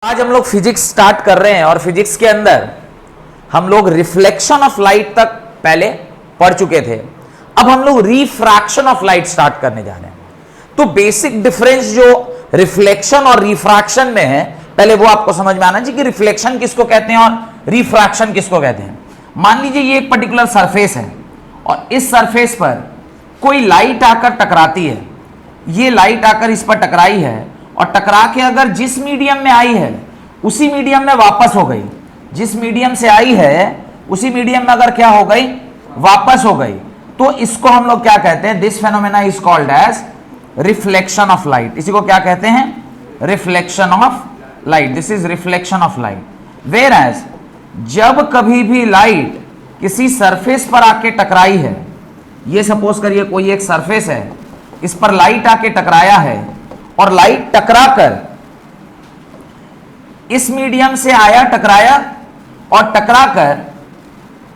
आज हम लोग फिजिक्स स्टार्ट कर रहे हैं और फिजिक्स के अंदर हम लोग रिफ्लेक्शन ऑफ लाइट तक पहले पढ़ चुके थे। अब हम लोग रिफ्रैक्शन ऑफ लाइट स्टार्ट करने जा रहे हैं। तो बेसिक डिफरेंस जो रिफ्लेक्शन और रिफ्रैक्शन में है, पहले वो आपको समझ में आना चाहिए कि रिफ्लेक्शन किसको कहते हैं और रिफ्रैक्शन किसको कहते हैं। मान लीजिए ये एक पर्टिकुलर सरफेस है और इस सरफेस पर कोई लाइट आकर टकराती है। ये लाइट आकर इस पर टकराई है और टकरा के अगर जिस मीडियम में आई है उसी मीडियम में वापस हो गई, जिस मीडियम से आई है उसी मीडियम में अगर क्या हो गई, वापस हो गई, तो इसको हम लोग क्या कहते हैं, this phenomena is called as reflection of light. इसी को क्या कहते हैं, reflection of light. This is reflection of light. Where as जब कभी भी लाइट किसी सरफेस पर आके टकराई है, ये सपोज करिए कोई एक सरफेस है, इस पर लाइट आके टकराया है और लाइट टकराकर इस मीडियम से आया, टकराया और टकराकर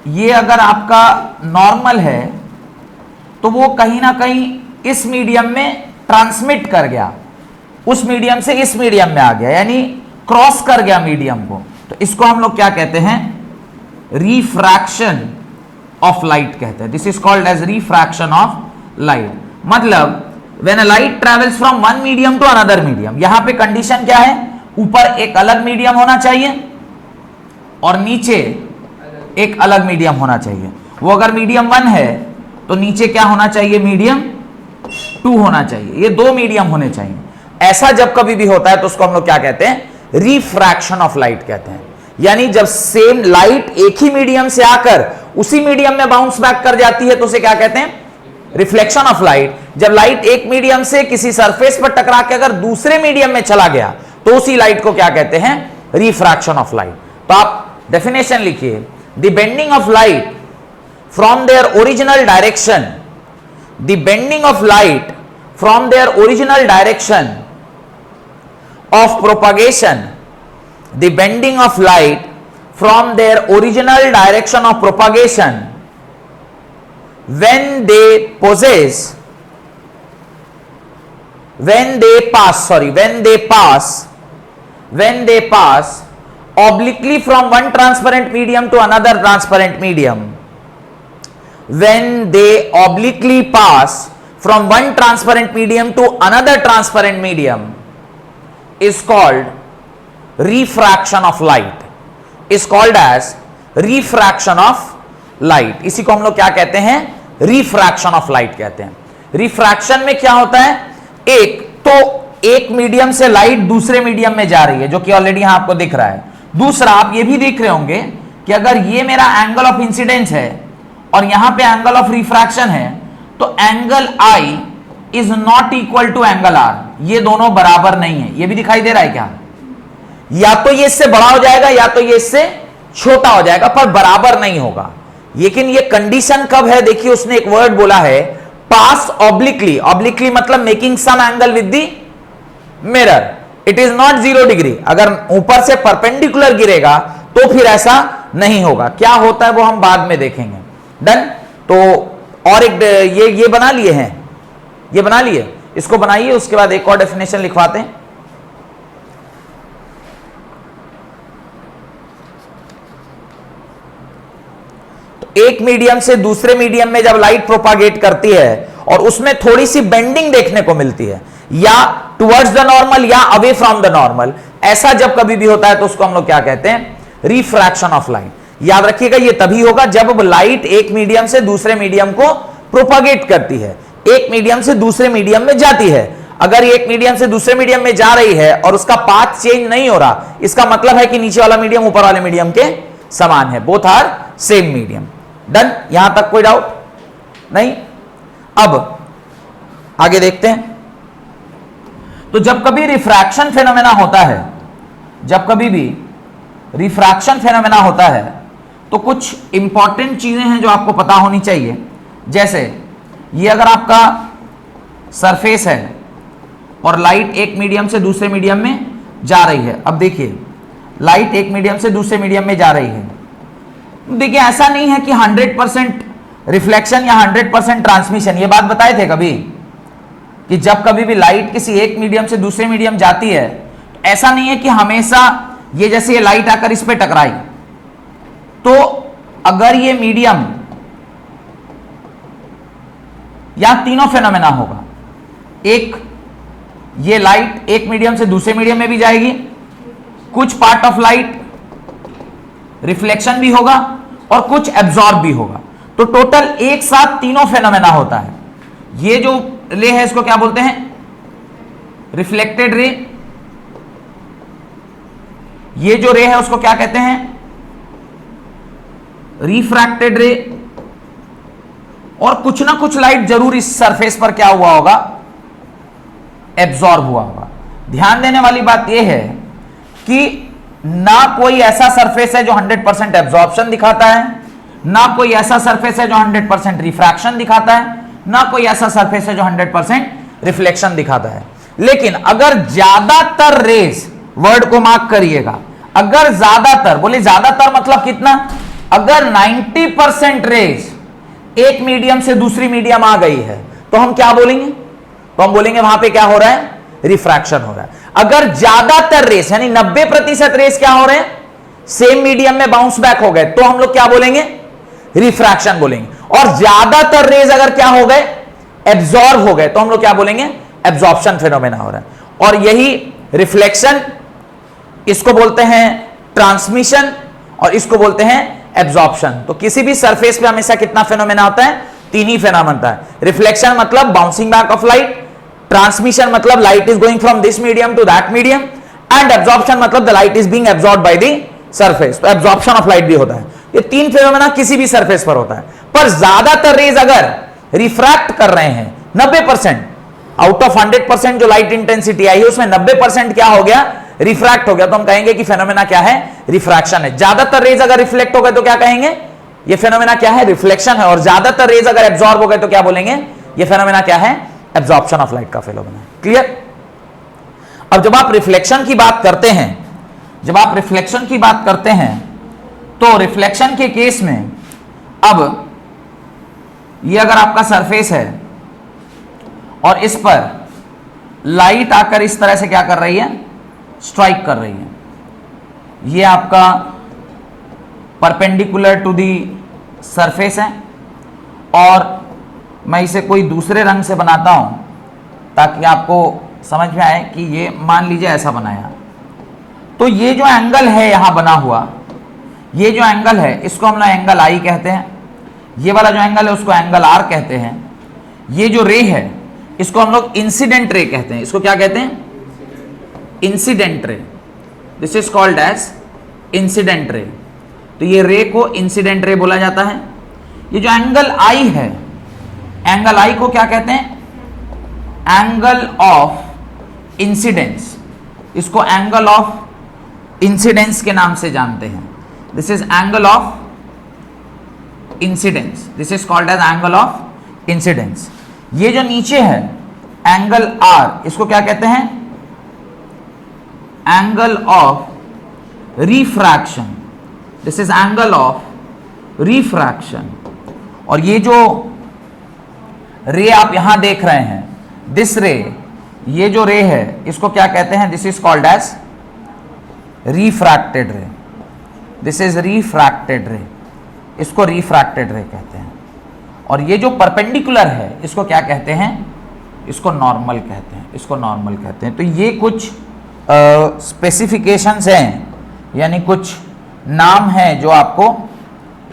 ये अगर आपका नॉर्मल है तो वो कहीं ना कहीं इस मीडियम में ट्रांसमिट कर गया, उस मीडियम से इस मीडियम में आ गया, यानी क्रॉस कर गया मीडियम को। तो इसको हम लोग क्या कहते हैं, रिफ्रैक्शन ऑफ लाइट कहते हैं। This is called as refraction of light. मतलब when a light travels from one medium to another medium, यहां पे कंडीशन क्या है, ऊपर एक अलग मीडियम होना चाहिए और नीचे एक अलग मीडियम होना चाहिए। वो अगर मीडियम 1 है तो नीचे क्या होना चाहिए, मीडियम 2 होना चाहिए। ये 2 मीडियम होने चाहिए। ऐसा जब कभी भी होता है तो उसको हम लोग क्या कहते हैं, रिफ्रैक्शन ऑफ लाइट कहते हैं। यानी जब सेम लाइट एक ही मीडियम से आकर उसी मीडियम में बाउंस बैक कर जाती है तो उसे क्या कहते हैं, रिफ्लेक्शन ऑफ लाइट। जब लाइट एक मीडियम से किसी सरफेस पर टकरा के अगर दूसरे मीडियम में चला गया तो उसी लाइट को क्या कहते हैं, रिफ्रैक्शन ऑफ लाइट। तो आप डेफिनेशन लिखिए, the bending of light from their original direction, the bending of light from their original direction of propagation, the bending of light from their original direction of propagation when they pass obliquely from one transparent medium to another transparent medium, when they obliquely pass from one transparent medium to another transparent medium is called refraction of light, is called as refraction of light. इसी को हम लोग क्या कहते हैं, refraction of light कहते हैं। Refraction में क्या होता है, एक मीडियम से लाइट दूसरे मीडियम में जा रही है, जो कि ऑलरेडी यहां आपको दिख रहा है। दूसरा, आप ये भी देख रहे होंगे कि अगर ये मेरा एंगल ऑफ इंसिडेंस है और यहां पे एंगल ऑफ रिफ्रैक्शन है तो angle I is not equal to angle R. ये दोनों बराबर नहीं है। ये भी दिखाई दे रहा है क्या, या तो ये इससे बड़ा हो जाएगा या तो ये इससे छोटा हो जाएगा, पर बराबर नहीं होगा। लेकिन ये कंडीशन कब है, देखिए उसने एक वर्ड बोला है, पास ऑब्लिकली। ऑब्लिकली मतलब making some angle with the mirror, it is not 0 degree. अगर ऊपर से परपेंडिकुलर गिरेगा तो फिर ऐसा नहीं होगा। क्या होता है वो हम बाद में देखेंगे। डन। तो और एक ये बना लिए हैं, ये बना लिए, इसको बनाइए, उसके बाद एक और डेफिनेशन लिखवाते हैं। एक मीडियम से दूसरे मीडियम में जब लाइट प्रोपागेट करती है और उसमें थोड़ी सी बेंडिंग देखने को मिलती है, या टुवर्ड्स द नॉर्मल या अवे फ्रॉम द नॉर्मल, ऐसा जब कभी भी होता है तो उसको हम लोग क्या कहते हैं, रिफ्रैक्शन ऑफ लाइट। याद रखिएगा, ये तभी होगा जब लाइट एक मीडियम से दूसरे मीडियम को प्रोपागेट करती है, एक मीडियम से दूसरे मीडियम में जाती है। अगर एक मीडियम से दूसरे मीडियम में जा रही है और उसका पाथ चेंज नहीं हो रहा, इसका मतलब है कि नीचे वाला मीडियम ऊपर वाले मीडियम के समान है, both are same medium. Done. यहां तक कोई डाउट नहीं। अब आगे देखते हैं। तो जब कभी रिफ्रैक्शन फेनोमेना होता है, जब कभी भी रिफ्रैक्शन फेनोमेना होता है तो कुछ इंपॉर्टेंट चीजें हैं जो आपको पता होनी चाहिए। जैसे ये अगर आपका सरफेस है और लाइट एक मीडियम से दूसरे मीडियम में जा रही है। अब देखिए, लाइट एक मीडियम से दूसरे मीडियम में जा रही है। देखिए, ऐसा नहीं है कि 100% रिफ्लेक्शन या 100% ट्रांसमिशन। ये बात बताए थे कभी कि जब कभी भी लाइट किसी एक मीडियम से दूसरे मीडियम जाती है ऐसा नहीं है कि हमेशा ये जैसे ये लाइट आकर इस पे टकराई, तो अगर ये मीडियम, यहां तीनों फेनोमेना होगा, एक ये लाइट एक मीडियम से दूसरे मीडियम में भी जाएगी, कुछ पार्ट ऑफ लाइट रिफ्लेक्शन भी होगा और कुछ एब्जॉर्ब भी होगा, तो टोटल एक साथ तीनों फेनोमेना होता है। ये जो रे है इसको क्या बोलते हैं? Reflected ray. ये जो रे है उसको क्या कहते हैं? रिफ्रैक्टेड रे। और कुछ ना कुछ लाइट जरूर इस सरफेस पर क्या हुआ होगा? एब्जॉर्ब हुआ होगा। ध्यान देने वाली बात यह है कि ना कोई ऐसा सरफेस है जो 100% एब्जॉर्प्शन दिखाता है, ना कोई ऐसा सरफेस है जो 100% रिफ्रैक्शन दिखाता है, ना कोई ऐसा सरफेस है जो 100% रिफ्लेक्शन दिखाता है। लेकिन अगर ज्यादातर रेज, वर्ड को मार्क करिएगा, अगर ज्यादातर, बोले ज्यादातर मतलब कितना? अगर 90% रेज एक मीडियम से दूसरी मीडियम आ गई है तो हम क्या बोलेंगे? तो हम बोलेंगे वहां पे क्या हो रहा है? रिफ्रैक्शन हो रहा है। अगर ज्यादातर रेस यानी 90% रेस क्या हो रहे हैं? सेम मीडियम में बाउंस बैक हो गए, तो हम लोग क्या बोलेंगे? रिफ्रैक्शन बोलेंगे। और ज्यादातर रेस अगर क्या हो गए? एब्जॉर्ब हो गए, तो हम लोग क्या बोलेंगे? एब्जॉर्प्शन फिनोमेना हो रहा है। और यही रिफ्लेक्शन, इसको बोलते हैं ट्रांसमिशन और इसको बोलते हैं एब्जॉर्प्शन। तो किसी भी सरफेस पे हमेशा कितना फिनोमेना होता है? तीन ही फिनोमेना होता है। रिफ्लेक्शन मतलब bouncing back of light, transmission मतलब light is going from this medium to that medium, and absorption मतलब the light is being absorbed by the surface. तो एब्जॉर्प्शन ऑफ लाइट भी होता है। ये तीन फिनोमेना किसी भी सरफेस पर होता है। पर ज्यादातर रेज अगर रिफ्रैक्ट कर रहे हैं 90%, आउट ऑफ 100% जो लाइट इंटेंसिटी आई है उसमें 90% क्या हो गया? रिफ्रैक्ट हो गया, तो हम कहेंगे कि फेनोमेना क्या है? रिफ्रैक्शन है। ज्यादातर रेज अगर रिफ्लेक्ट हो गए तो क्या कहेंगे? ये फेनोमेना क्या है? रिफ्लेक्शन है। और ज्यादातर रेज अगर एब्जॉर्ब हो गए तो क्या बोलेंगे? ये फेनोमेना क्या है? एब्जॉर्प्शन ऑफ लाइट का फेनोमेना। क्लियर? अब जब आप रिफ्लेक्शन की बात करते हैं, जब आप रिफ्लेक्शन की बात करते हैं तो रिफ्लेक्शन के केस में, अब ये अगर आपका सरफेस है और इस पर लाइट आकर इस तरह से क्या कर रही है? स्ट्राइक कर रही है। ये आपका परपेंडिकुलर टू दी सरफेस है, और मैं इसे कोई दूसरे रंग से बनाता हूं ताकि आपको समझ में आए कि ये मान लीजिए ऐसा बनाया, तो ये जो एंगल है यहां बना हुआ, ये जो एंगल है इसको हम लोग एंगल आई कहते हैं। ये वाला जो एंगल है उसको एंगल आर कहते हैं। ये जो रे है इसको हम लोग इंसिडेंट रे कहते हैं। इसको क्या कहते हैं? Incident ray. This is called as incident ray. तो ये रे को इंसिडेंट रे बोला जाता है। ये जो एंगल आई है, एंगल आई को क्या कहते हैं? Angle of incidence. इसको एंगल ऑफ इंसिडेंस के नाम से जानते हैं। This is angle of incidence. This is called as angle of incidence. ये जो नीचे है एंगल आर, इसको क्या कहते हैं? Angle of refraction. This is angle of refraction. और ये जो रे आप यहां देख रहे हैं, दिस रे, ये जो रे है इसको क्या कहते हैं? This is called as refracted ray. This is refracted ray. इसको रिफ्रैक्टेड रे कहते हैं। और ये जो परपेंडिकुलर है इसको क्या कहते हैं? इसको नॉर्मल कहते हैं। इसको नॉर्मल कहते हैं। तो ये कुछ स्पेसिफिकेशंस हैं, यानी कुछ नाम हैं जो आपको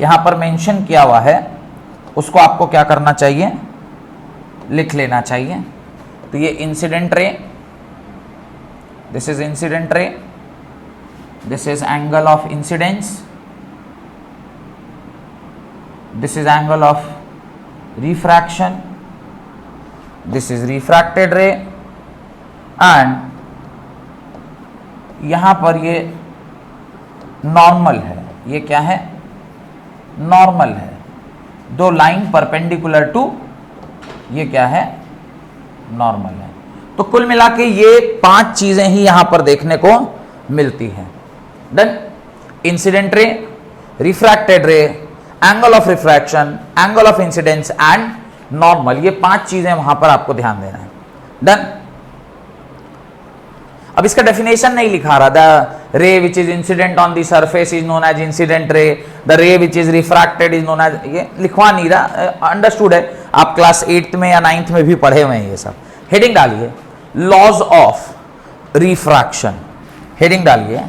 यहां पर मेंशन किया हुआ है, उसको आपको क्या करना चाहिए? लिख लेना चाहिए। तो ये incident ray, this is incident ray, this is angle of incidence, this is angle of refraction, this is refracted रे, एंड यहां पर ये नॉर्मल है। ये क्या है? नॉर्मल है। दो लाइन परपेंडिकुलर टू, ये क्या है? नॉर्मल है। तो कुल मिला के ये 5 चीजें ही यहां पर देखने को मिलती हैं। डन? इंसिडेंट रे, रिफ्रैक्टेड रे, angle of refraction, angle of incidence and normal. ये 5 चीजें वहां पर आपको ध्यान देना है। डन? अब इसका डेफिनेशन नहीं लिखा रहा, the ray which is incident on the surface is known as incident ray, the ray which is refracted is known as, ये लिखवा नहीं रहा, अंडरस्टूड है, आप क्लास 8th में या 9th में भी पढ़े हुए हैं ये सब। हेडिंग डालिए लॉज ऑफ रिफ्रैक्शन, हेडिंग डालिए